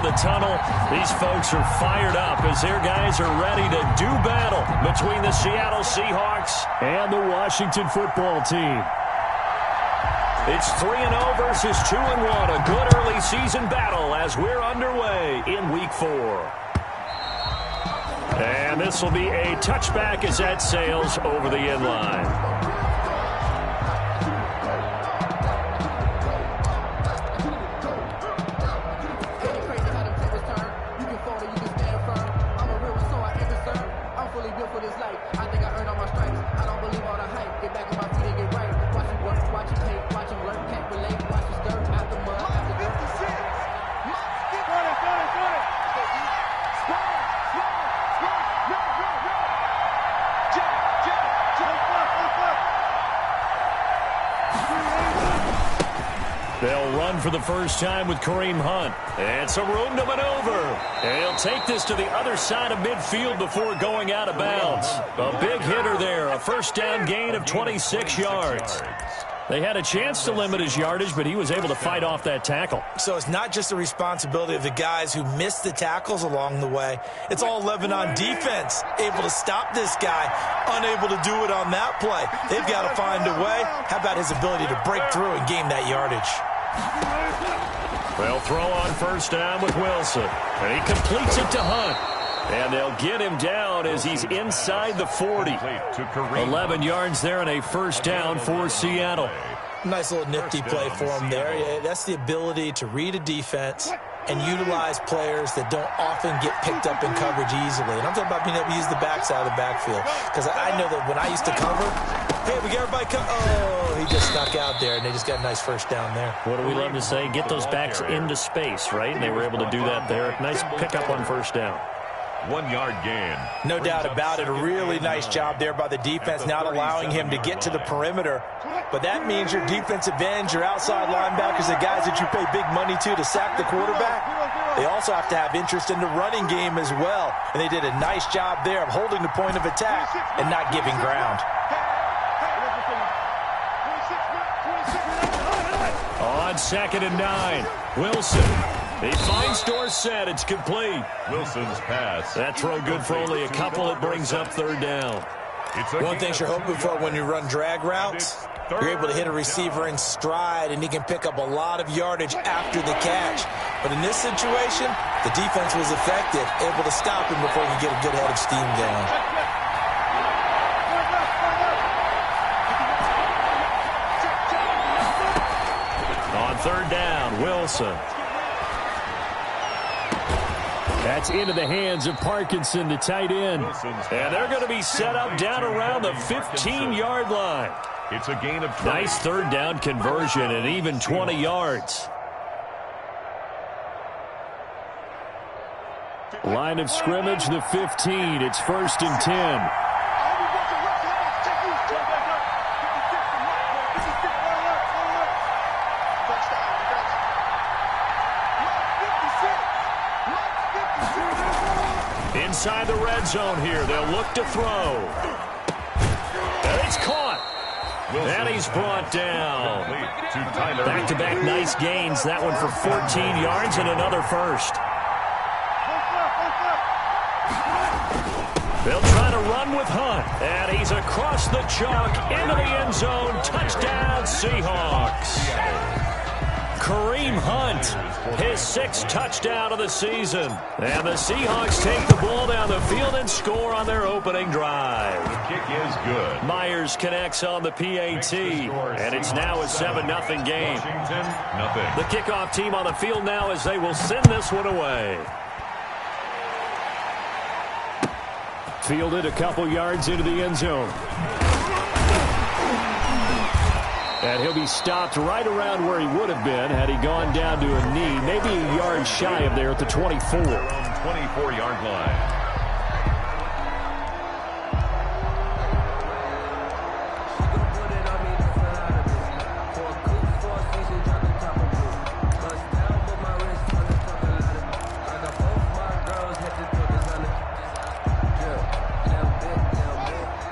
the tunnel. These folks are fired up as their guys are ready to do battle between the Seattle Seahawks and the Washington football team. It's 3-0 versus 2-1. A good early season battle as we're underway in Week 4. And this will be a touchback as that sails over the end line. They'll run for the first time with Kareem Hunt. And some room to maneuver. And he'll take this to the other side of midfield before going out of bounds. A big hitter there. A first down gain of 26 yards. They had a chance to limit his yardage, but he was able to fight off that tackle. So it's not just the responsibility of the guys who missed the tackles along the way. It's all 11 on defense, able to stop this guy, unable to do it on that play. They've got to find a way. How about his ability to break through and gain that yardage? They'll throw on first down with Wilson. And he completes it to Hunt. And they'll get him down as he's inside the 40. 11 yards there and a first down for Seattle. Nice little nifty play for him there. Yeah, that's the ability to read a defense and utilize players that don't often get picked up in coverage easily. And I'm talking about being able to use the backside of the backfield. Because I know that when I used to cover, hey, we got everybody oh, he just snuck out there, and they just got a nice first down there. What do we love to say? Get those backs into space, right? And they were able to do that there. Nice pickup on first down. 1 yard gain. No doubt about it. A really nice job there by the defense, not allowing him to get to the perimeter. But that means your defensive ends, your outside linebackers, the guys that you pay big money to sack the quarterback, they also have to have interest in the running game as well. And they did a nice job there of holding the point of attack and not giving ground. On 2nd and 9, Wilson. He finds Dorsett. It's complete. Wilson's pass. That throw good for only a couple. It brings up third down. One thing you're hoping for when you run drag routes, you're able to hit a receiver in stride, and he can pick up a lot of yardage after the catch. But in this situation, the defense was effective, able to stop him before he could get a good head of steam going. On third down, Wilson. That's into the hands of Parkinson, the tight end. And they're going to be set up down around the 15-yard line. It's a gain of 20. Nice third down conversion and even 20 yards. Line of scrimmage, the 15. It's 1st and 10. Inside the red zone here. They'll look to throw. And it's caught. And he's brought down. Back-to-back nice gains. That one for 14 yards and another first. They'll try to run with Hunt. And he's across the chalk into the end zone. Touchdown, Seahawks. Kareem Hunt, his 6th touchdown of the season. And the Seahawks take the ball down the field and score on their opening drive. The kick is good. Myers connects on the PAT, and it's now a 7-0 game. The kickoff team on the field now as they will send this one away. Fielded a couple yards into the end zone. And he'll be stopped right around where he would have been had he gone down to a knee, maybe a yard shy of there at the 24. 24-yard line.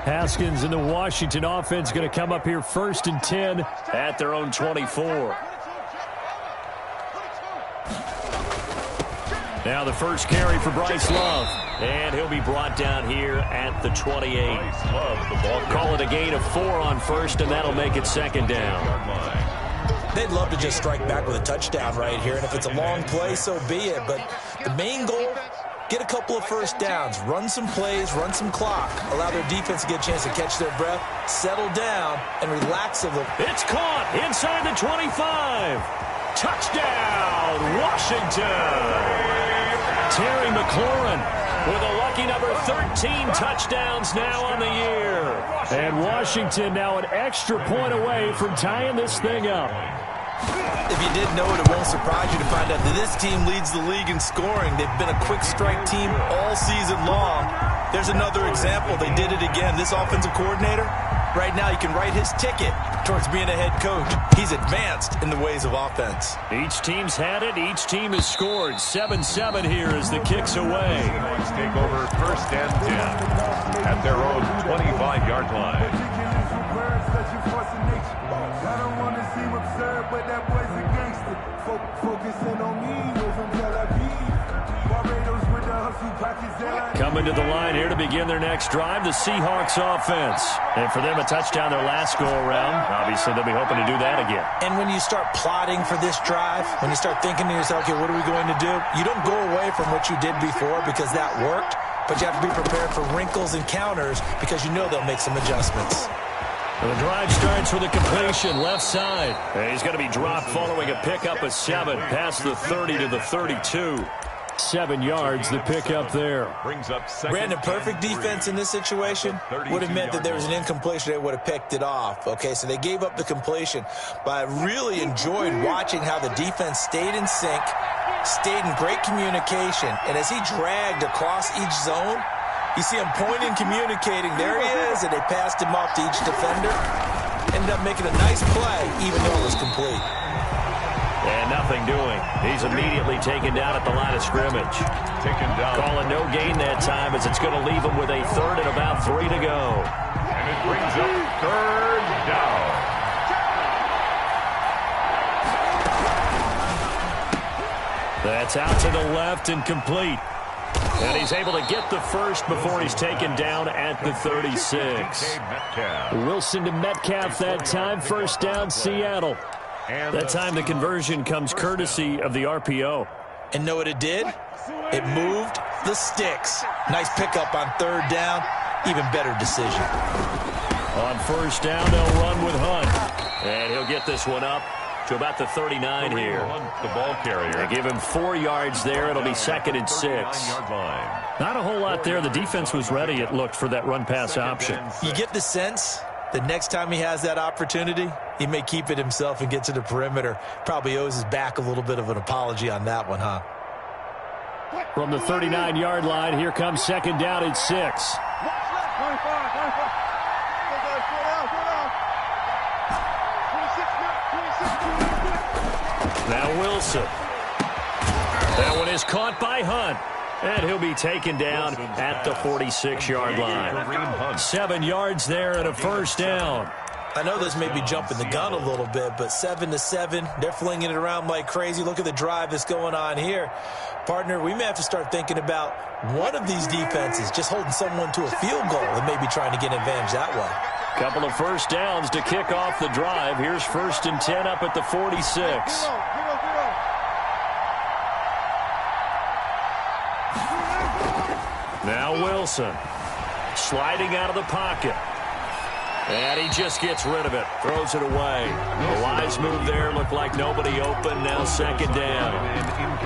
Haskins and the Washington offense going to come up here 1st and 10 at their own 24. Now the first carry for Bryce Love. And he'll be brought down here at the 28. Call it a gain of 4 on first, and that'll make it second down. They'd love to just strike back with a touchdown right here, and if it's a long play, so be it. But the main goal, get a couple of first downs, run some plays, run some clock, allow their defense to get a chance to catch their breath, settle down, and relax a little. It's caught inside the 25. Touchdown, Washington. Terry McLaurin with a lucky number 13 touchdowns now on the year. And Washington now an extra point away from tying this thing up. If you didn't know it won't surprise you to find out that this team leads the league in scoring. They've been a quick strike team all season long. There's another example. They did it again. This offensive coordinator, right now you can write his ticket towards being a head coach. He's advanced in the ways of offense. Each team's had it. Each team has scored. 7-7 here as the kick's away. Seahawks take over first and 10 at their own 25-yard line. Coming to the line here to begin their next drive, the Seahawks offense. And for them, a touchdown their last go-around. Obviously, they'll be hoping to do that again. And when you start plotting for this drive, when you start thinking to yourself, okay, what are we going to do? You don't go away from what you did before because that worked, but you have to be prepared for wrinkles and counters because you know they'll make some adjustments. Well, the drive starts with a completion left side. And he's going to be dropped following a pickup of 7 past the 30 to the 32. 7 yards, the pickup there. Brandon, perfect defense in this situation would have meant that there was an incompletion. They would have picked it off. Okay, so they gave up the completion. But I really enjoyed watching how the defense stayed in sync, stayed in great communication. And as he dragged across each zone, you see him pointing, communicating. There he is, and they passed him off to each defender. Ended up making a nice play, even though it was complete. And nothing doing. He's immediately taken down at the line of scrimmage. Taken down. Calling no gain that time as it's going to leave him with a third and about 3 to go. And it brings up third down. That's out to the left and complete. And he's able to get the first before he's taken down at the 36. Wilson to Metcalf that time. First down, Seattle. That time the conversion comes courtesy of the RPO. And know what it did? It moved the sticks. Nice pickup on third down. Even better decision. On first down, they'll run with Hunt. And he'll get this one up to about the 39 here. The ball carrier. They give him 4 yards there. It'll be 2nd and 6. Not a whole lot there. The defense was ready, it looked, for that run-pass option. You get the sense the next time he has that opportunity, he may keep it himself and get to the perimeter. Probably owes his back a little bit of an apology on that one, huh? From the 39-yard line, here comes second down and 6. Now Wilson. That one is caught by Hunt. And he'll be taken down at the 46-yard line. 7 yards there and a first down. I know this may be jumping the gun a little bit, but 7-7, they're flinging it around like crazy. Look at the drive that's going on here. Partner, we may have to start thinking about one of these defenses just holding someone to a field goal and maybe trying to get an advantage that way. Couple of first downs to kick off the drive. Here's 1st and 10 up at the 46. Now Wilson sliding out of the pocket. And he just gets rid of it. Throws it away. A wise move there. Looked like nobody open. Now second down.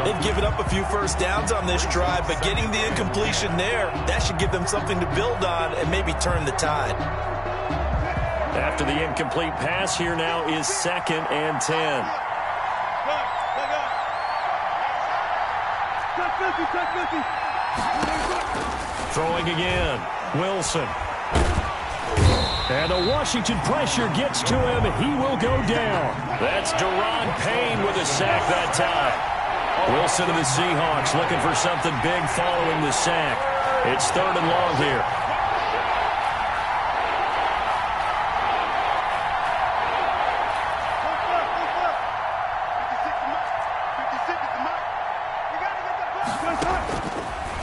They've given up a few first downs on this drive, but getting the incompletion there, that should give them something to build on and maybe turn the tide. After the incomplete pass, here now is 2nd and 10. Throwing again. Wilson. And the Washington pressure gets to him. He will go down. That's Deron Payne with a sack that time. Wilson of the Seahawks looking for something big following the sack. It's 3rd and long here.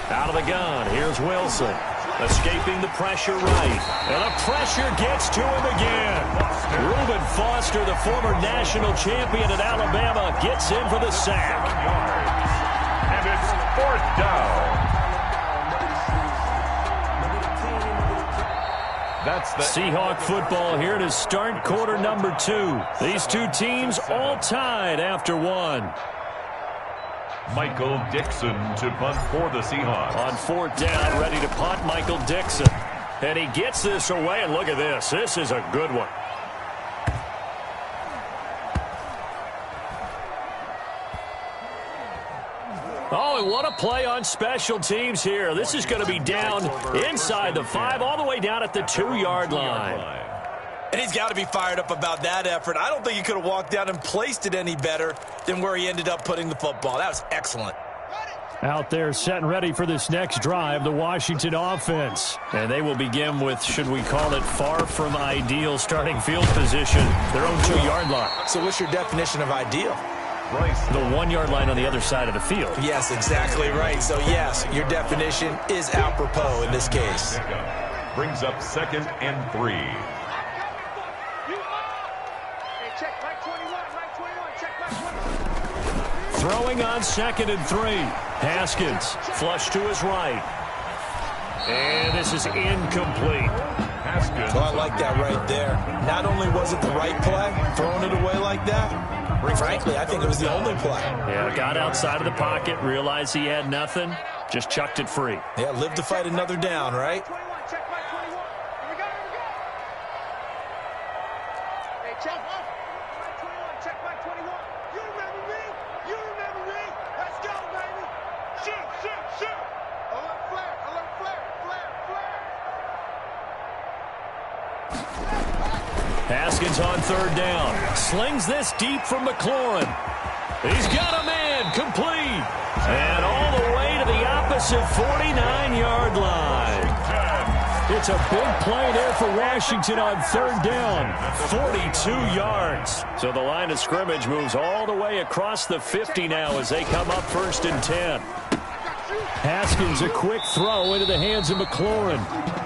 Out of the gun, here's Wilson. Escaping the pressure right. And the pressure gets to him again. Reuben Foster, the former national champion at Alabama, gets in for the sack. And it's 4th down. That's the Seahawk football here to start quarter number 2. These two teams all tied after 1. Michael Dixon to punt for the Seahawks. On 4th down, ready to punt, Michael Dixon. And he gets this away, and look at this. This is a good one. Oh, and what a play on special teams here. This is going to be down inside the 5, all the way down at the 2-yard line. And he's got to be fired up about that effort. I don't think he could have walked down and placed it any better than where he ended up putting the football. That was excellent. Out there set and ready for this next drive, the Washington offense. And they will begin with, should we call it, far from ideal starting field position, their own 2-yard line. So what's your definition of ideal? The 1-yard line on the other side of the field. Yes, exactly right. So, yes, your definition is apropos in this case. Brings up 2nd and 3. Throwing on 2nd and 3. Haskins, flush to his right. And this is incomplete. Haskins. So I like that right there. Not only was it the right play, throwing it away like that, frankly, I think it was the only play. Yeah, got outside of the pocket, realized he had nothing, just chucked it free. Yeah, live to fight another down, right? Haskins on 3rd down. Slings this deep from McLaurin. He's got a man, complete. And all the way to the opposite 49-yard line. It's a big play there for Washington on 3rd down. 42 yards. So the line of scrimmage moves all the way across the 50 now as they come up 1st and 10. Haskins, a quick throw into the hands of McLaurin.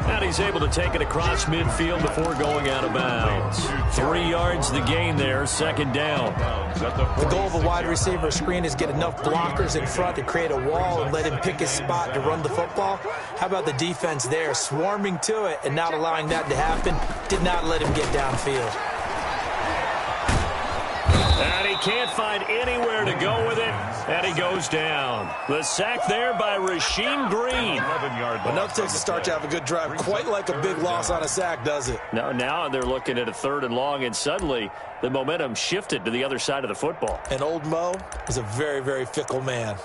And he's able to take it across midfield before going out of bounds. 3 yards the gain there, 2nd down. The goal of a wide receiver screen is get enough blockers in front to create a wall and let him pick his spot to run the football. How about the defense there, swarming to it and not allowing that to happen? Did not let him get downfield. And he can't find anywhere to go with it, and he goes down. The sack there by Rasheem Green. 11-yard Enough takes to start to have a good drive. Quite like a big loss on a sack, does it? Now they're looking at a 3rd and long, and suddenly the momentum shifted to the other side of the football. And old Mo is a very, very fickle man.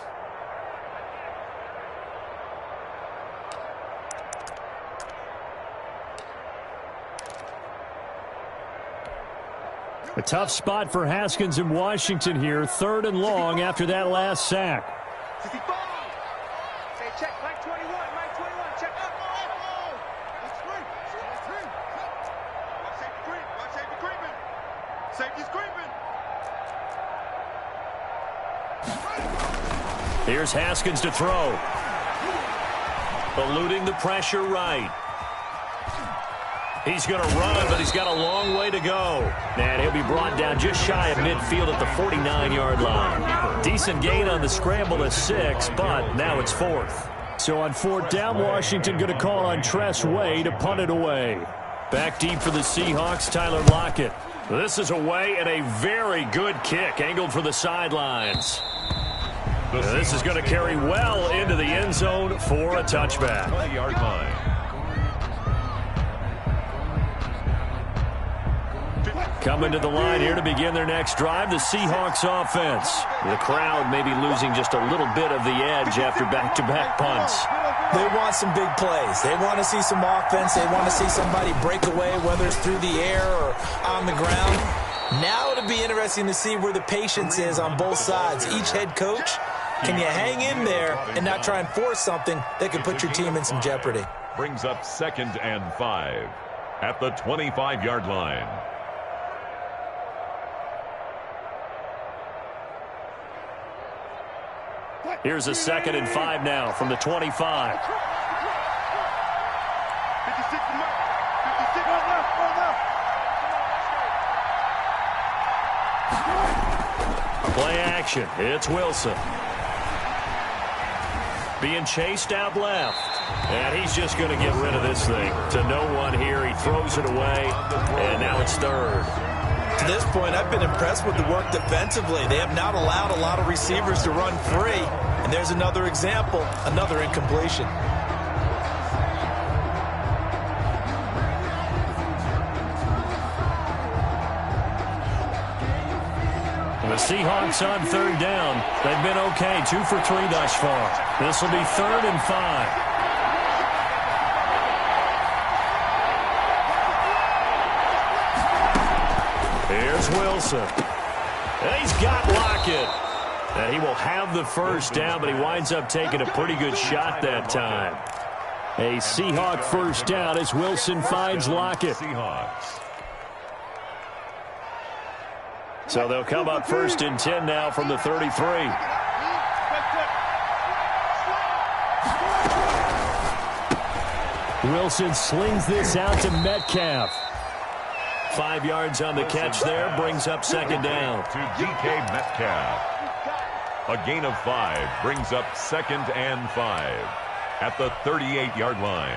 A tough spot for Haskins in Washington here. 3rd and long after that last sack. Check, Mike 21, check. Watch safety creeping. Safety's creeping. Here's Haskins to throw. Eluding the pressure right. He's going to run, but he's got a long way to go. And he'll be brought down just shy of midfield at the 49-yard line. Decent gain on the scramble to 6, but now it's 4th. So on 4th down, Washington going to call on Tress Way to punt it away. Back deep for the Seahawks, Tyler Lockett. This is away and a very good kick, angled for the sidelines. This is going to carry well into the end zone for a touchback. 20-yard line. Coming to the line here to begin their next drive, the Seahawks offense. The crowd may be losing just a little bit of the edge after back-to-back punts. They want some big plays. They want to see some offense. They want to see somebody break away, whether it's through the air or on the ground. Now it'll be interesting to see where the patience is on both sides. Each head coach, can you hang in there and not try and force something that could put your team in some jeopardy? Brings up 2nd and 5 at the 25-yard line. Here's a 2nd and 5 now from the 25. 56 to Mike. 56 left. Play action. It's Wilson. Being chased out left. And he's just going to get rid of this thing. To no one here. He throws it away. And now it's 3rd. To this point, I've been impressed with the work defensively. They have not allowed a lot of receivers to run free. And there's another example, another incompletion. The Seahawks on 3rd down. They've been okay. 2 for 3 thus far. This will be 3rd and 5. Here's Wilson. And he's got Lockett. And he will have the 1st down, but he winds up taking a pretty good shot that time. A Seahawk 1st down as Wilson finds Lockett. Seahawks. So they'll come up 1st and 10 now from the 33. Wilson slings this out to Metcalf. 5 yards on the catch there, brings up 2nd down. To DK Metcalf. A gain of 5 brings up 2nd and 5 at the 38-yard line.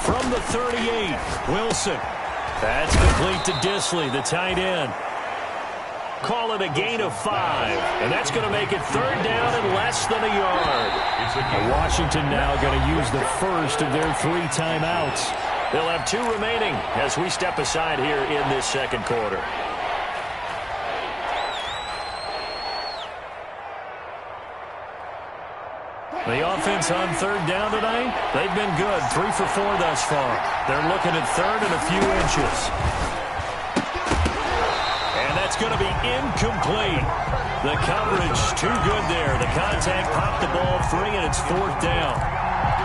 From the 38, Wilson. That's complete to Disley, the tight end. Call it a gain of 5, and that's going to make it 3rd down and less than a yard. Washington now going to use the first of their 3 timeouts. They'll have 2 remaining as we step aside here in this 2nd quarter. The offense on 3rd down tonight, they've been good. 3 for 4 thus far. They're looking at 3rd and a few inches. And that's going to be incomplete. The coverage too good there. The contact popped the ball free, and it's 4th down.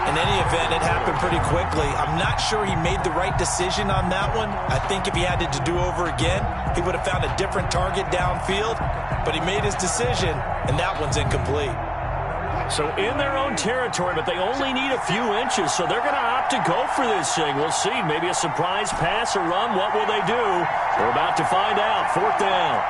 In any event, it happened pretty quickly. I'm not sure he made the right decision on that one. I think if he had it to do over again, he would have found a different target downfield. But he made his decision, and that one's incomplete. So in their own territory, but they only need a few inches, so they're going to opt to go for this thing. We'll see. Maybe a surprise pass or run. What will they do? We're about to find out. 4th down.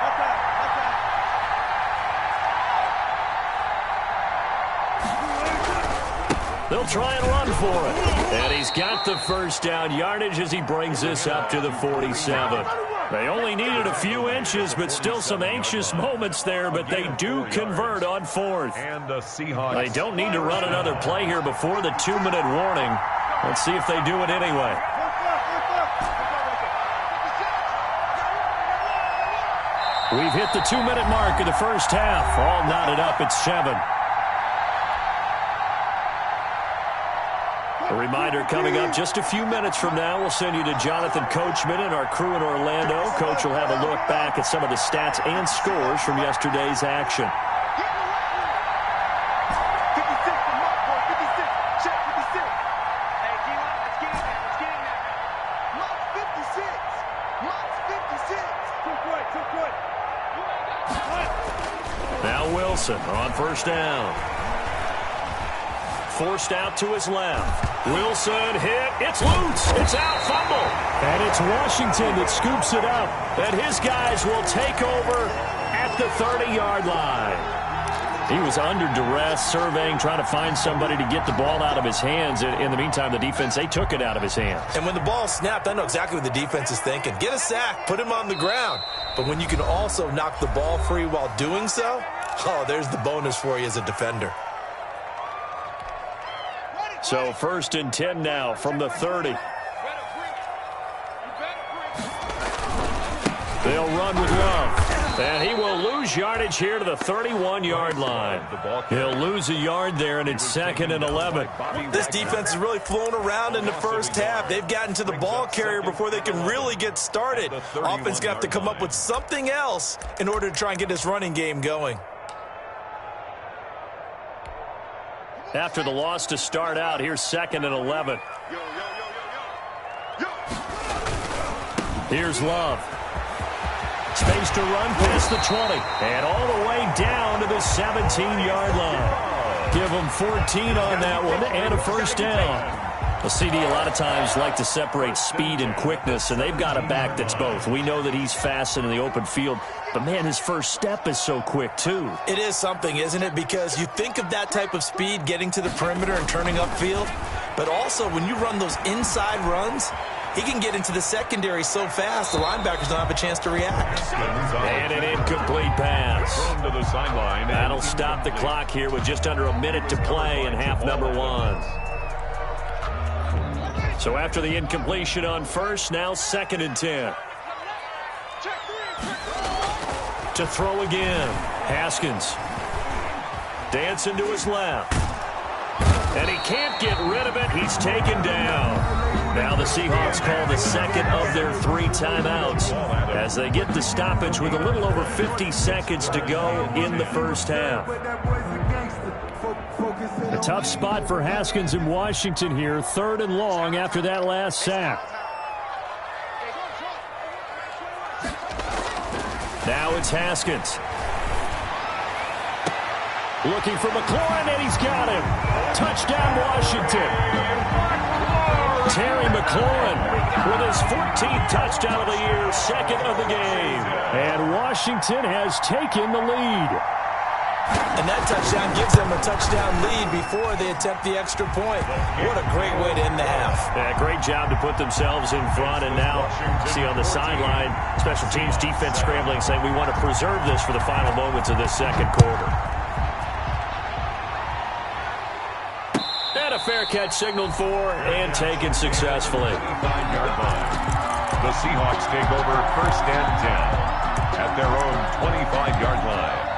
They'll try and run for it. And he's got the 1st down yardage as he brings this up to the 47. They only needed a few inches, but still some anxious moments there, but they do convert on 4th. And the Seahawks. They don't need to run another play here before the 2-minute warning. Let's see if they do it anyway. We've hit the 2-minute mark of the 1st half. All knotted up at 7. A reminder coming up just a few minutes from now, we'll send you to Jonathan Coachman and our crew in Orlando. Coach will have a look back at some of the stats and scores from yesterday's action. 56 to Mark, boy. 56. Check 56. Hey, G-Lock, let's get in there. Let's get in there. Mark's 56. Mark's 56. Too quick. Now Wilson on 1st down. Forced out to his left. Wilson hit. It's loose. It's out. Fumble. And it's Washington that scoops it up. And his guys will take over at the 30-yard line. He was under duress, surveying, trying to find somebody to get the ball out of his hands. In the meantime, the defense, they took it out of his hands. And when the ball snapped, I know exactly what the defense is thinking. Get a sack. Put him on the ground. But when you can also knock the ball free while doing so, oh, there's the bonus for you as a defender. So 1st and 10 now from the 30. They'll run with Love. And he will lose yardage here to the 31-yard line. He'll lose a yard there, and it's 2nd and 11. This defense is really flown around in the 1st half. They've gotten to the ball carrier before they can really get started. Offense got to come up with something else in order to try and get this running game going. After the loss to start out, here's 2nd and 11. Here's Love. Space to run past the 20. And all the way down to the 17-yard line. Give them 14 on that one and a first down. Well, CD, a lot of times like to separate speed and quickness, and they've got a back that's both. We know that he's fast in the open field, but, man, his first step is so quick, too. It is something, isn't it? Because you think of that type of speed getting to the perimeter and turning upfield, but also when you run those inside runs, he can get into the secondary so fast the linebackers don't have a chance to react. And an incomplete pass. Thrown to the sideline. That'll stop the clock here with just under a minute to play in half number 1. So after the incompletion on first, now 2nd and 10. To throw again. Haskins. Dancing to his left. And he can't get rid of it. He's taken down. Now the Seahawks call the 2nd of their 3 timeouts as they get the stoppage with a little over 50 seconds to go in the first half. A tough spot for Haskins in Washington here. 3rd and long after that last sack. Now it's Haskins. Looking for McLaurin, and he's got him. Touchdown, Washington. Terry McLaurin with his 14th touchdown of the year, 2nd of the game. And Washington has taken the lead. And that touchdown gives them a touchdown lead before they attempt the extra point. What a great way to end the half. Yeah, great job to put themselves in front. And now, see on the sideline, special teams defense scrambling, saying we want to preserve this for the final moments of this second quarter. And a fair catch signaled for and taken successfully. 5-yard line. The Seahawks take over 1st and 10 at their own 25-yard line.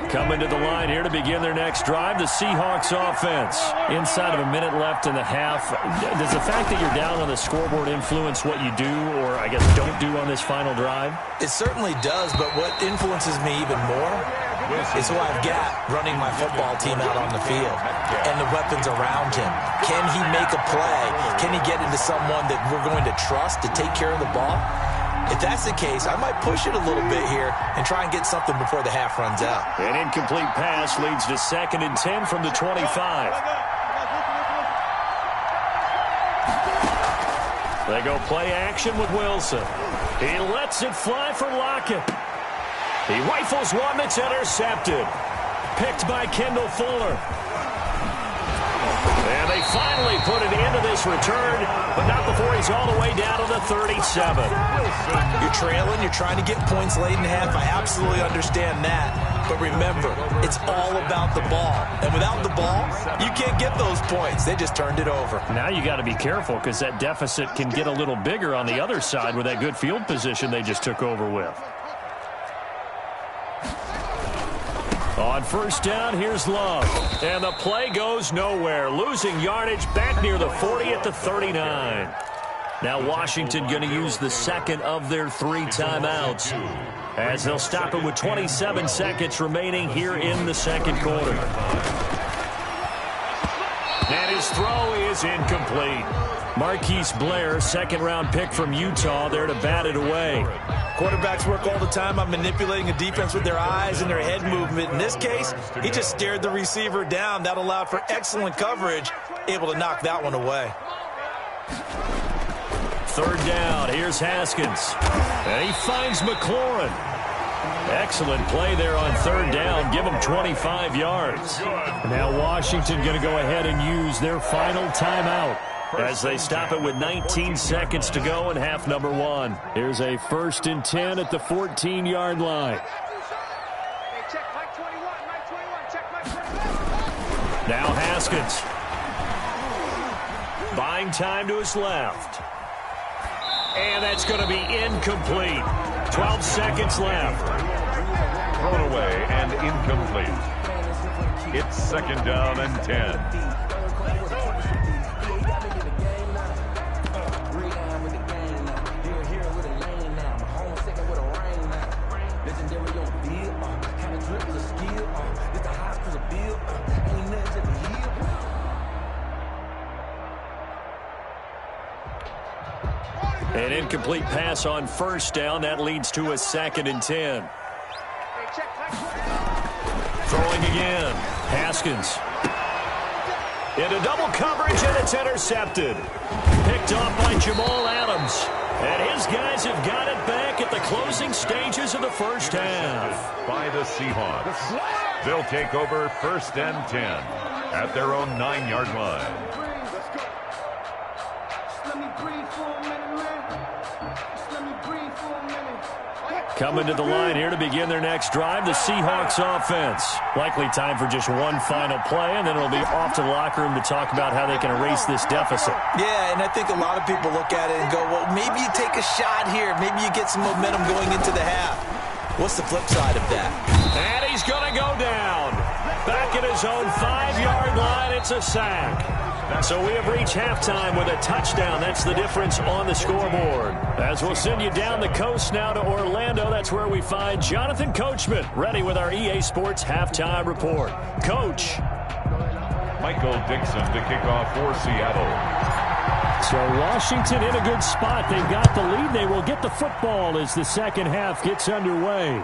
Coming to the line here to begin their next drive, the Seahawks offense. Inside of a minute left in the half. Does the fact that you're down on the scoreboard influence what you do, or I guess don't do on this final drive? It certainly does, but what influences me even more is who I've got running my football team out on the field and the weapons around him. Can he make a play? Can he get into someone that we're going to trust to take care of the ball? If that's the case, I might push it a little bit here and try and get something before the half runs out. An incomplete pass leads to 2nd and 10 from the 25. They go play action with Wilson. He lets it fly for Lockett. He rifles one that's intercepted. Picked by Kendall Fuller. And they finally put it into this return, but not before he's all the way down to the 37. You're trailing, you're trying to get points late in half. I absolutely understand that. But remember, it's all about the ball. And without the ball, you can't get those points. They just turned it over. Now you got to be careful because that deficit can get a little bigger on the other side with that good field position they just took over with. On first down, here's Love. And the play goes nowhere. Losing yardage back near the 40 at the 39. Now Washington going to use the 2nd of their 3 timeouts as they'll stop it with 27 seconds remaining here in the second quarter. And his throw is incomplete. Marquise Blair, 2nd-round pick from Utah, there to bat it away. Quarterbacks work all the time on manipulating a defense with their eyes and their head movement. In this case, he just stared the receiver down. That allowed for excellent coverage, able to knock that one away. 3rd down, here's Haskins. And he finds McLaurin. Excellent play there on 3rd down. Give him 25 yards. Now Washington going to go ahead and use their final timeout as they stop it with 19 seconds to go in half number 1. Here's a 1st and 10 at the 14-yard line. Now Haskins. Buying time to his left. And that's going to be incomplete. 12 seconds left. Thrown away and incomplete. It's 2nd down and 10. An incomplete pass on first down. That leads to a 2nd and 10. Throwing again. Haskins. Into double coverage, and it's intercepted. Picked off by Jamal Adams. And his guys have got it back at the closing stages of the first half. By the Seahawks. They'll take over 1st and 10 at their own 9-yard line. Coming to the line here to begin their next drive, the Seahawks offense. Likely time for just one final play, and then it'll be off to the locker room to talk about how they can erase this deficit. Yeah, and I think a lot of people look at it and go, well, maybe you take a shot here. Maybe you get some momentum going into the half. What's the flip side of that? And he's going to go down. Back at his own 5-yard line, it's a sack. So we have reached halftime with a touchdown. That's the difference on the scoreboard. As we'll send you down the coast now to Orlando, that's where we find Jonathan Coachman, ready with our EA Sports halftime report. Coach. Michael Dixon to kick off for Seattle. So Washington in a good spot. They've got the lead. They will get the football as the second half gets underway.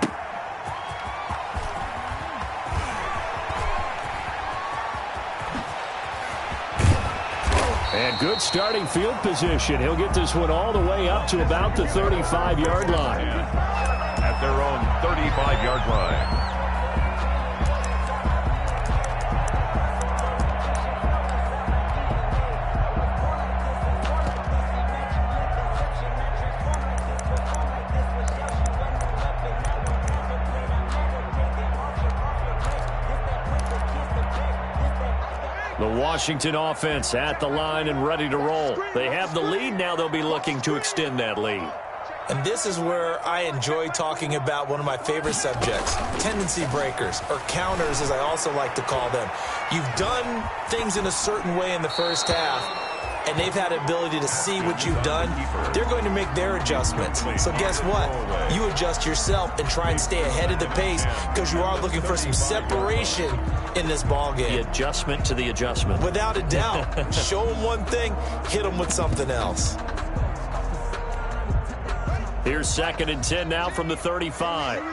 And good starting field position. He'll get this one all the way up to about the 35-yard line. At their own 35-yard line. The Washington offense at the line and ready to roll. They have the lead. Now they'll be looking to extend that lead. And this is where I enjoy talking about one of my favorite subjects, tendency breakers, or counters as I also like to call them. You've done things in a certain way in the first half, and they've had the ability to see what you've done. They're going to make their adjustments. So guess what? You adjust yourself and try and stay ahead of the pace because you are looking for some separation in this ball game. The adjustment to the adjustment. Without a doubt. Show them one thing, hit them with something else. Here's 2nd and 10 now from the 35.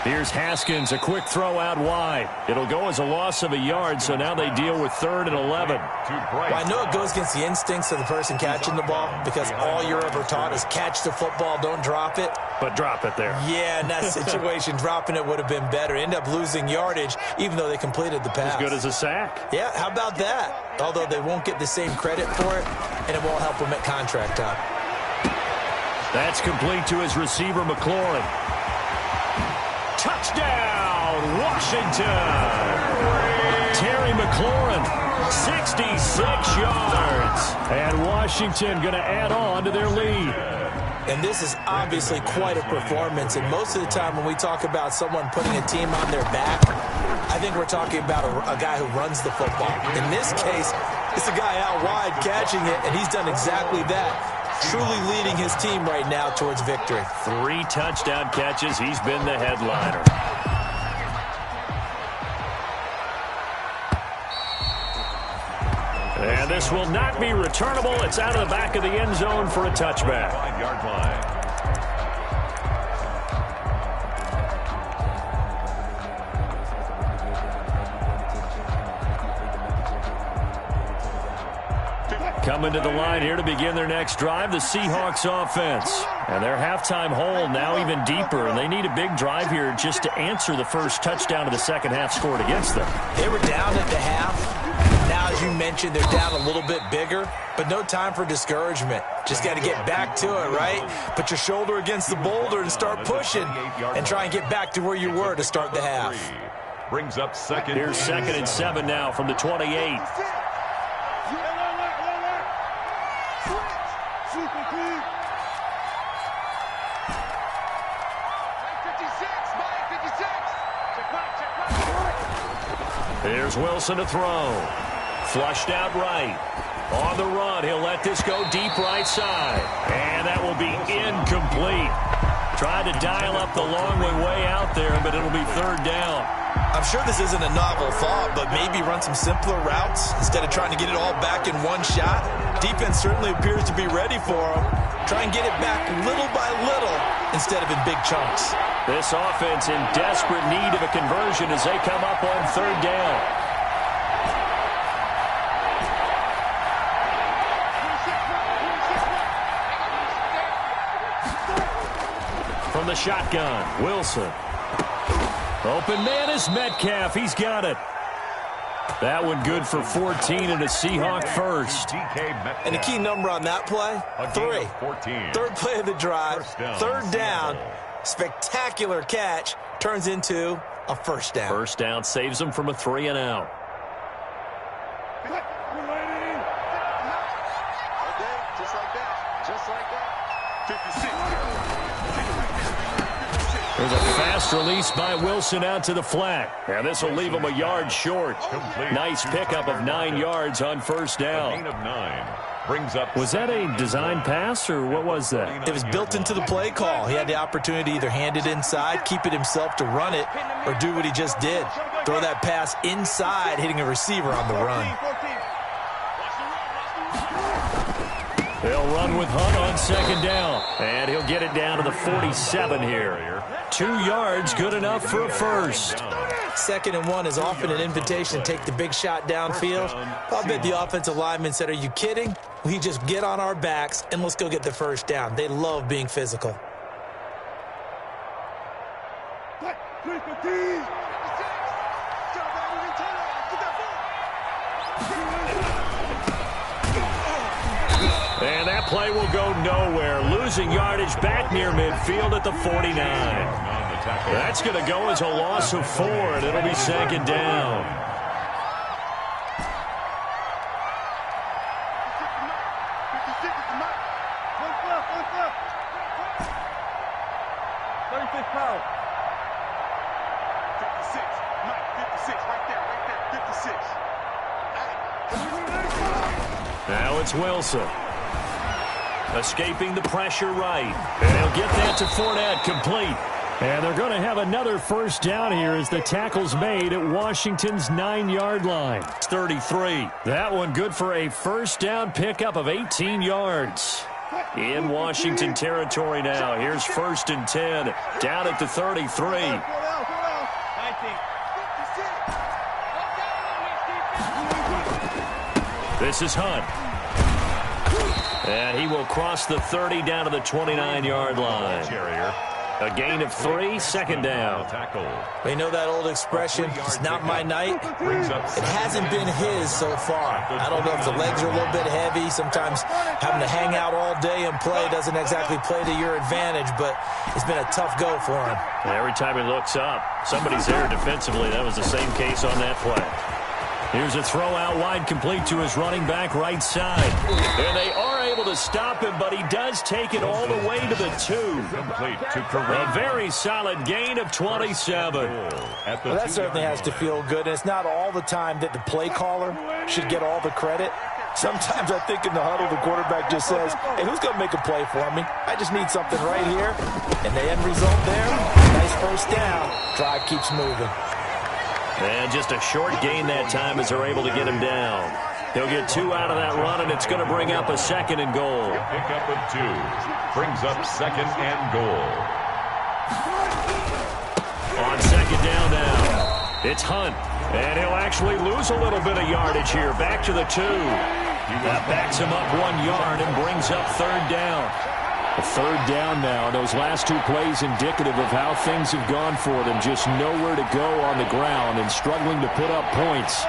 Here's Haskins, a quick throw out wide. It'll go as a loss of a yard, so now they deal with 3rd and 11. Well, I know it goes against the instincts of the person catching the ball because all you're ever taught is catch the football, don't drop it. But drop it there. Yeah, in that situation, dropping it would have been better. End up losing yardage, even though they completed the pass. As good as a sack. Yeah, how about that? Although they won't get the same credit for it, and it won't help them at contract time. That's complete to his receiver, McLaurin. Touchdown, Washington. Terry McLaurin, 66 yards. And Washington going to add on to their lead. And this is obviously quite a performance. And most of the time when we talk about someone putting a team on their back, I think we're talking about a guy who runs the football. In this case, it's a guy out wide catching it, and he's done exactly that. Truly leading his team right now towards victory. 3 touchdown catches. He's been the headliner. And this will not be returnable. It's out of the back of the end zone for a touchback. 5-yard line. Coming to the line here to begin their next drive, the Seahawks offense. And their halftime hole now even deeper, and they need a big drive here just to answer the first touchdown of the second half scored against them. They were down at the half. Now, as you mentioned, they're down a little bit bigger, but no time for discouragement. Just got to get back to it, right? Put your shoulder against the boulder and start pushing and try and get back to where you were to start the half. Brings up second. Here's 2nd and 7 now from the 28. Here's Wilson to throw. Flushed out right. On the run, he'll let this go deep right side. And that will be incomplete. Tried to dial up the long way out there, but it'll be third down. I'm sure this isn't a novel thought, but maybe run some simpler routes instead of trying to get it all back in one shot. Defense certainly appears to be ready for them. Try and get it back little by little instead of in big chunks. This offense in desperate need of a conversion as they come up on third down. From the shotgun, Wilson. Open man is Metcalf. He's got it. That one good for 14 and a Seahawk first. And the key number on that play, 3. Third play of the drive, third down. Spectacular catch turns into a first down. First down saves them from a 3 and out. Just like that. Just like that. 56. There's a fast release by Wilson out to the flat. And this will leave him a yard short. Nice pickup of 9 yards on first down. Gain of 9 brings up. Was that a design pass, or what was that? It was built into the play call. He had the opportunity to either hand it inside, keep it himself to run it, or do what he just did. Throw that pass inside, hitting a receiver on the run. They'll run with Hunt on second down. And he'll get it down to the 47 here. 2 yards, good enough for a first. 2nd and 1 is often an invitation to take the big shot downfield. I'll bet the offensive lineman said, are you kidding? We just get on our backs and let's go get the first down. They love being physical. And that play will go nowhere. Losing yardage back near midfield at the 49. That's going to go as a loss of 4, and it'll be second down. Now it's Wilson. Escaping the pressure right. And he'll get that to Fournette, complete. And they're going to have another first down here as the tackle's made at Washington's 9-yard line. It's 33. That one good for a first down pickup of 18 yards. In Washington territory now. Here's 1st and 10. Down at the 33. This is Hunt. And he will cross the 30 down to the 29-yard line. A gain of 3, second down. We know that old expression, it's not my night. It hasn't been his so far. I don't know if the legs are a little bit heavy. Sometimes having to hang out all day and play doesn't exactly play to your advantage, but it's been a tough go for him. Every time he looks up, somebody's there defensively. That was the same case on that play. Here's a throw out wide, complete to his running back right side. And they are able to stop him, but he does take it all the way to the 2. A very solid gain of 27. Well, that certainly has to feel good. And it's not all the time that the play caller should get all the credit. Sometimes I think in the huddle, the quarterback just says, hey, who's going to make a play for me? I just need something right here. And the end result there, nice first down. Drive keeps moving. And just a short gain that time as they're able to get him down. He'll get 2 out of that run, and it's going to bring up a 2nd and goal. Pickup of 2 brings up 2nd and goal. On second down now, it's Hunt. And he'll actually lose a little bit of yardage here. Back to the 2. That backs him up 1 yard and brings up third down. A third down now. Those last 2 plays indicative of how things have gone for them. Just nowhere to go on the ground and struggling to put up points.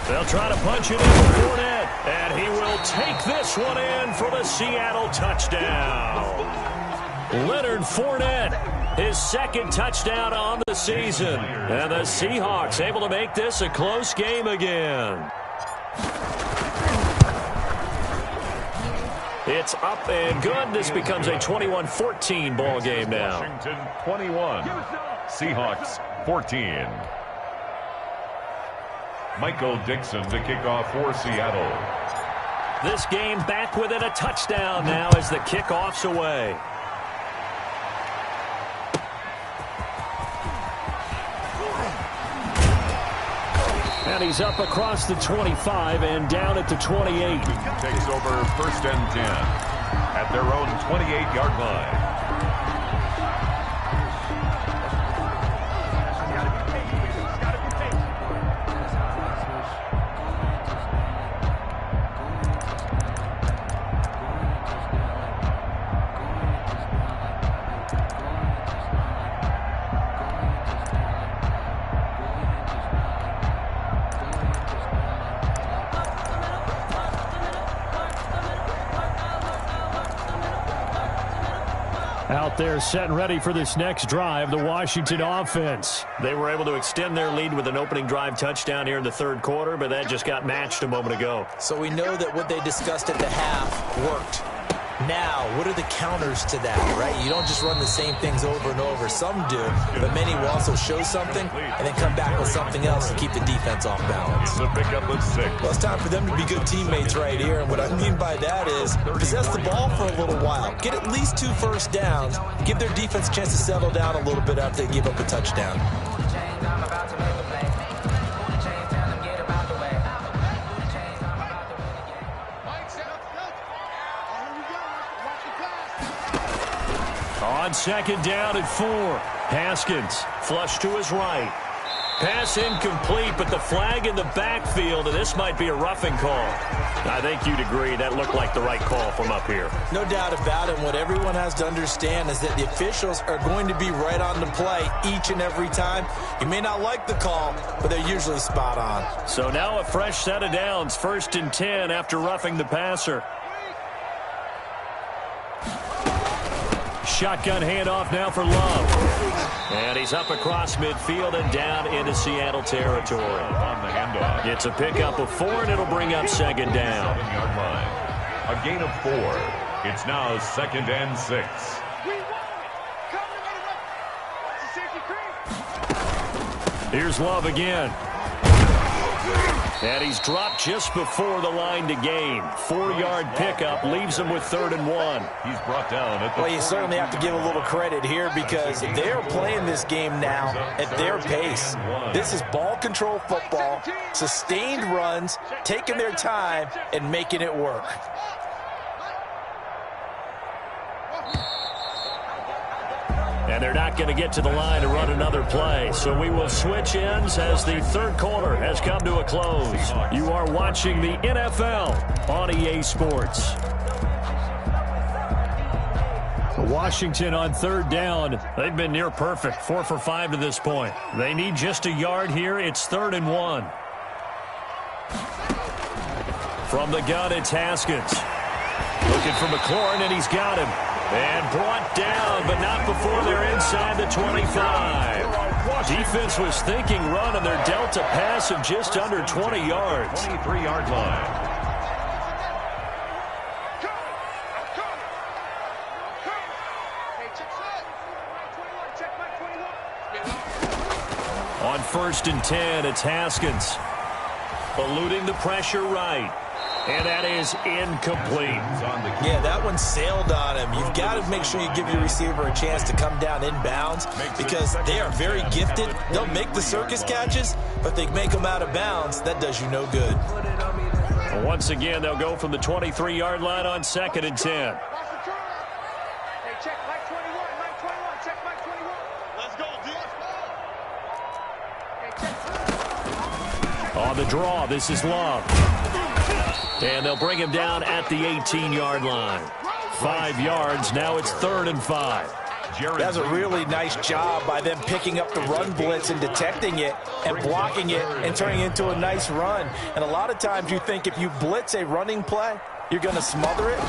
They'll try to punch it in for Fournette. And he will take this one in for the Seattle touchdown. Leonard Fournette, his 2nd touchdown on the season. And the Seahawks able to make this a close game again. It's up and good. This becomes a 21-14 ball game now. Washington 21, Seahawks 14. Michael Dixon to kick off for Seattle. This game back within a touchdown now as the kickoff's away. And he's up across the 25 and down at the 28. Takes over 1st and 10 at their own 28-yard line. Out there set and ready for this next drive, the Washington offense. They were able to extend their lead with an opening drive touchdown here in the 3rd quarter, but that just got matched a moment ago. So we know that what they discussed at the half worked. Now, what are the counters to that, right? You don't just run the same things over and over. Some do, but many will also show something and then come back with something else to keep the defense off balance. The pickup of 6. Well, it's time for them to be good teammates right here, and what I mean by that is possess the ball for a little while. Get at least 2 first downs. Give their defense a chance to settle down a little bit after they give up a touchdown. On 2nd down at 4, Haskins flush to his right. Pass incomplete, but the flag in the backfield, and this might be a roughing call. I think you'd agree that looked like the right call from up here. No doubt about it. What everyone has to understand is that the officials are going to be right on the play each and every time. You may not like the call, but they're usually spot on. So now a fresh set of downs, 1st and 10 after roughing the passer. Shotgun handoff now for Love. And he's up across midfield and down into Seattle territory. On the handoff. It's a pickup of 4, and it'll bring up 2nd down. 7-yard line. A gain of 4. It's now 2nd and 6. Here's Love again. And he's dropped just before the line to gain. 4-yard pickup leaves him with 3rd and 1. He's brought down at the Well, you certainly have to give a little credit here because they're playing this game now at their pace. This is ball control football, sustained runs, taking their time, and making it work. And they're not going to get to the line to run another play. So we will switch ends as the 3rd quarter has come to a close. You are watching the NFL on EA Sports. Washington on 3rd down. They've been near perfect, 4 for 5 to this point. They need just a yard here. It's 3rd and 1. From the gun, it's Haskins. Looking for McLaurin, and he's got him. And brought down, but not before they're inside the 25. Defense was thinking run, and they're dealt a pass of just under 20 yards. 23-yard line. On 1st and 10, it's Haskins. Eluding the pressure right. And that is incomplete. Yeah, that one sailed on him. You've got to make sure you give your receiver a chance to come down inbounds because they are very gifted. They'll make the circus catches, but they make them out of bounds. That does you no good. Once again, they'll go from the 23-yard line on 2nd and 10. On the draw, this is Love. And they'll bring him down at the 18-yard line. 5 yards, now it's 3rd and 5. That's a really nice job by them picking up the run blitz and detecting it and blocking it and turning it into a nice run. And a lot of times you think if you blitz a running play, you're going to smother it.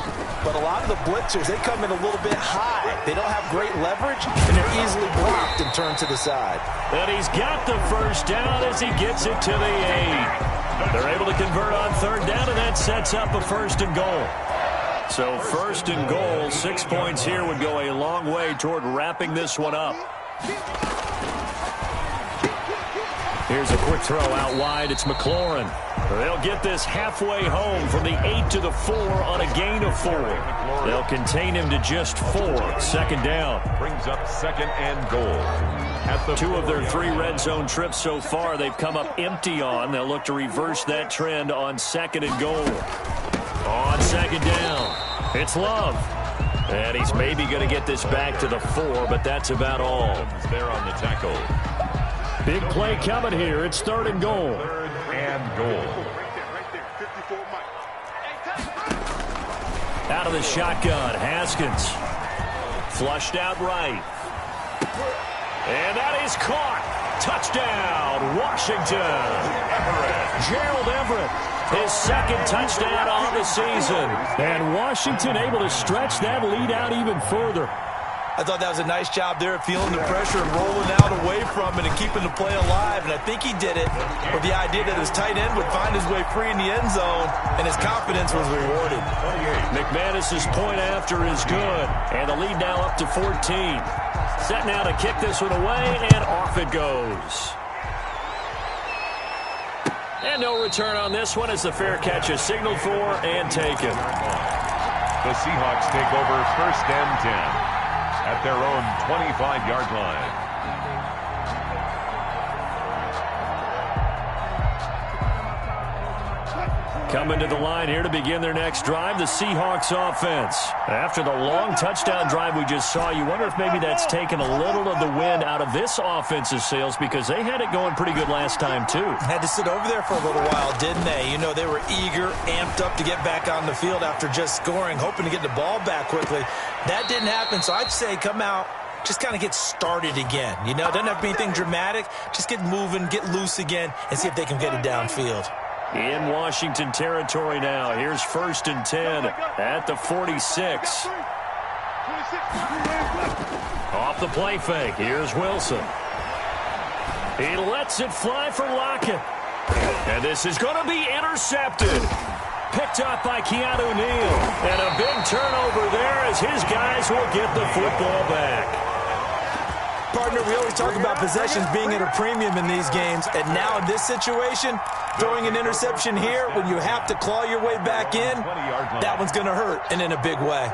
But a lot of the blitzers, they come in a little bit high. They don't have great leverage, and they're easily blocked and turned to the side. And he's got the first down as he gets it to the 8. They're able to convert on 3rd down, and that sets up a 1st and goal. So 1st and goal, 6 points here would go a long way toward wrapping this one up. Here's a quick throw out wide. It's McLaurin. They'll get this halfway home from the 8 to the 4 on a gain of 4. They'll contain him to just 4. Second down. Brings up second and goal. At the 2 of their 3 red zone trips so far, they've come up empty on. They'll look to reverse that trend on second and goal. On second down, it's Love. And he's maybe going to get this back to the 4, but that's about all. There on the tackle. Big play coming here. It's third and goal. Third and goal. Right there. 54 Mike. Out of the shotgun, Haskins. Flushed out right. And that is caught. Touchdown, Washington. Gerald Everett, his second touchdown on the season. And Washington able to stretch that lead out even further. I thought that was a nice job there of feeling the pressure and rolling out away from it and keeping the play alive. And I think he did it with the idea that his tight end would find his way free in the end zone, and his confidence was rewarded. McManus's point after is good, and the lead now up to 14. Set now to kick this one away, and off it goes. And no return on this one as the fair catch is signaled for and taken. The Seahawks take over first and 10 at their own 25-yard line. Coming to the line here to begin their next drive, the Seahawks offense. After the long touchdown drive we just saw, you wonder if maybe that's taken a little of the wind out of this offense's sails because they had it going pretty good last time too. Had to sit over there for a little while, didn't they? You know, they were eager, amped up to get back on the field after just scoring, hoping to get the ball back quickly. That didn't happen, so I'd say come out, just kind of get started again. You know, doesn't have to be anything dramatic. Just get moving, get loose again, and see if they can get it downfield. In Washington territory now. Here's first and 10 at the 46. Off the play fake. Here's Wilson. He lets it fly for Lockett. And this is going to be intercepted. Picked up by Keanu Neal. And a big turnover there as his guys will get the football back. Partner, we always talk about possessions being at a premium in these games, and now in this situation, throwing an interception here when you have to claw your way back in, that one's going to hurt, and in a big way.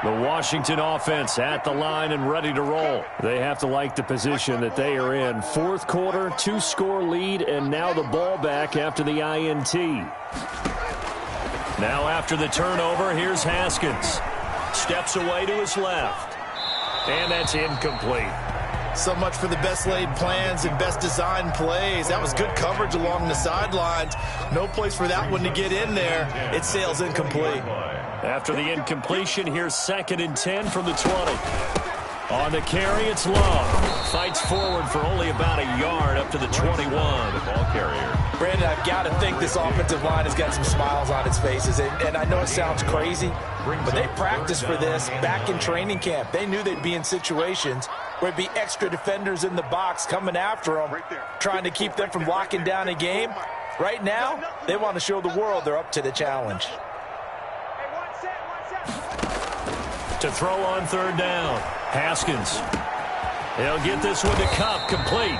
The Washington offense at the line and ready to roll. They have to like the position that they are in. Fourth quarter, 2-score lead, and now the ball back after the INT. Now after the turnover, here's Haskins. Steps away to his left. And that's incomplete. So much for the best laid plans and best designed plays. That was good coverage along the sidelines. No place for that one to get in there. It sails incomplete. After the incompletion, here's second and 10 from the 20. On the carry, it's Love. Fights forward for only about a yard up to the 21. The ball carrier. Brandon, I've got to think this offensive line has got some smiles on its faces. And I know it sounds crazy, but they practiced for this back in training camp. They knew they'd be in situations where it'd be extra defenders in the box coming after them, trying to keep them from locking down a game. Right now, they want to show the world they're up to the challenge. To throw on third down, Haskins. He'll get this one to Cup, complete.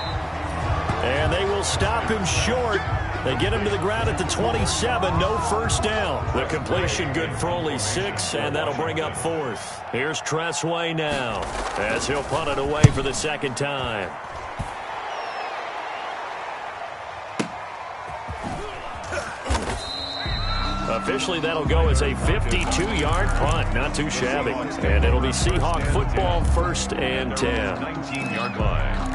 And they will stop him short. They get him to the ground at the 27, no first down. The completion good for only 6, and that'll bring up fourth. Here's Tressway now, as he'll punt it away for the second time. Officially, that'll go as a 52-yard punt. Not too shabby. And it'll be Seahawk football first and 10. 19-yard line.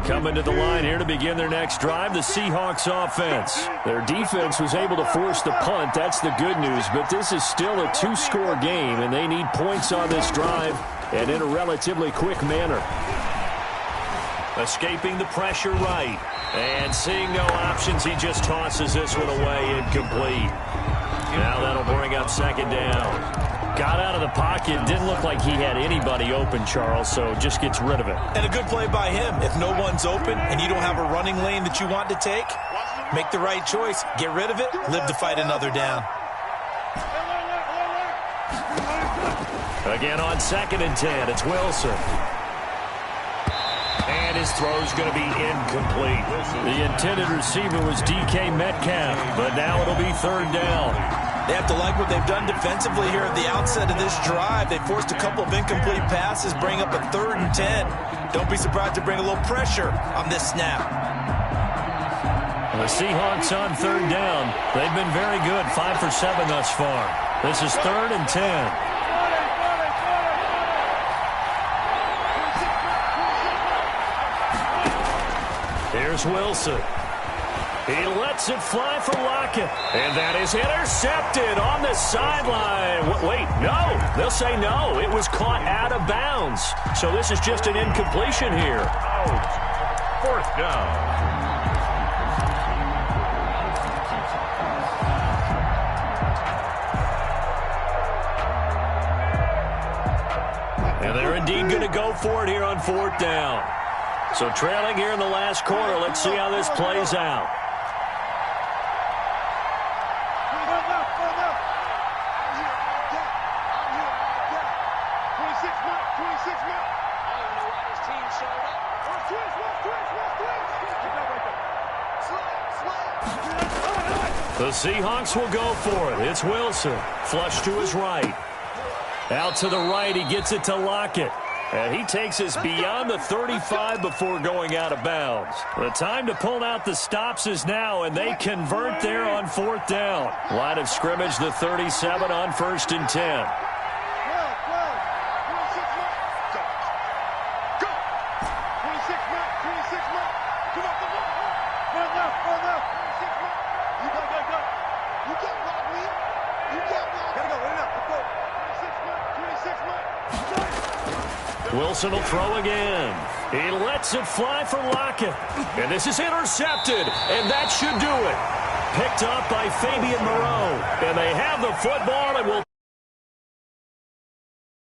Coming to the line here to begin their next drive, the Seahawks offense. Their defense was able to force the punt. That's the good news. But this is still a 2-score game, and they need points on this drive and in a relatively quick manner. Escaping the pressure right. And seeing no options, he just tosses this one away incomplete. Now that'll bring up second down. Got out of the pocket. Didn't look like he had anybody open, Charles, so just gets rid of it. And a good play by him. If no one's open and you don't have a running lane that you want to take, make the right choice. Get rid of it. Live to fight another down. Again on 2nd and 10, it's Wilson. And his throw's going to be incomplete. The intended receiver was DK Metcalf, but now it'll be 3rd down. They have to like what they've done defensively here at the outset of this drive. They forced a couple of incomplete passes, bring up a 3rd and 10. Don't be surprised to bring a little pressure on this snap. The Seahawks on 3rd down. They've been very good, 5 for 7 thus far. This is 3rd and 10. Here's Wilson. He lets it fly for Lockett. And that is intercepted on the sideline. Wait, no. They'll say no. It was caught out of bounds. So this is just an incompletion here. Out. 4th down. And they're indeed going to go for it here on 4th down. So trailing here in the last quarter. Let's see how this plays out. The Seahawks will go for it. It's Wilson. Flush to his right. Out to the right. He gets it to Lockett. And he takes us beyond the 35 before going out of bounds. The time to pull out the stops is now, and they convert there on 4th down. Line of scrimmage, the 37 on 1st and 10. Wilson will throw again. He lets it fly for Lockett. And this is intercepted, and that should do it. Picked up by Fabian Moreau. And they have the football and will